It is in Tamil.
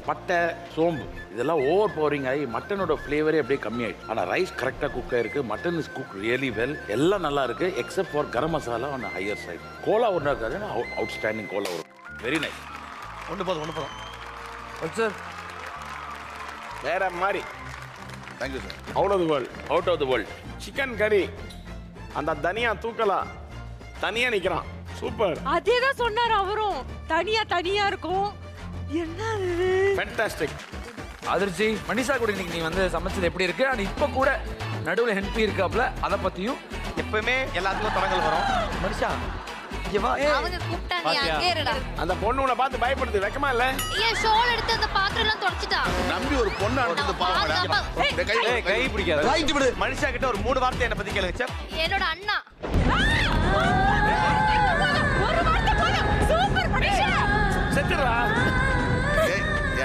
பட்டை சோம்பு இதெல்லாம் ஓவர் பவரிங் ஆகி மட்டனோட ஃப்ளேவரே அப்படியே கம்மியாயிடுச்சு. ஆனால் ரைஸ் கரெக்டாக குக் ஆயிருக்கு. Mutton is cook really well. எல்லாம் நல்லா இருக்கு except for garam masala on higher side. கோலா ஒன்றா இருக்காது, அவுட்ஸ்டாண்டிங் கோலா வரும். Very nice. ஒன்று போதும் சார் வேற மாதிரி. Thank you sir. Out of the world. Out of the world. Chicken கறி அந்த தனியா தூக்கலாம், தனியா நிக்கிறான். சூப்பர். அதேதான் சொன்னார் அவரும். தனியா இருக்கும். என்ன இது? ஃபேண்டாஸ்டிக். அதிர்ச்சி. மனிஷா கூட இன்னைக்கு நீ வந்து சமைச்சது எப்படி இருக்கு? அண்ட் இப்போ கூட நடுவில் ஹெல்ப் இருக்காப்ல, அதை பத்தியும். எப்பவுமே எல்லாத்துக்கும் தொடங்கல் வரும். மனிஷா இங்க வா. அவங்க கூப்பிட்டா நீ அங்கே இருடா. அந்த பொண்ணு உன்னை பார்த்து பயப்படுது, வெக்கமா இல்ல? ஏன் ஷோல் எடுத்து அந்த பாத்திரம் எல்லாம் தொடச்சிட்டா? நம்பி ஒரு பொண்ணு அனுப்பிட்டு பாவடா. கை பிடிக்காத. ரைட் விடு. மனுஷா கிட்ட ஒரு 3 வார்த்தை என்ன பத்தி கேளுங்க சார். என்னோட அண்ணா. ஒரு வார்த்தை போதும். சூப்பர் மனுஷா. செத்துறா.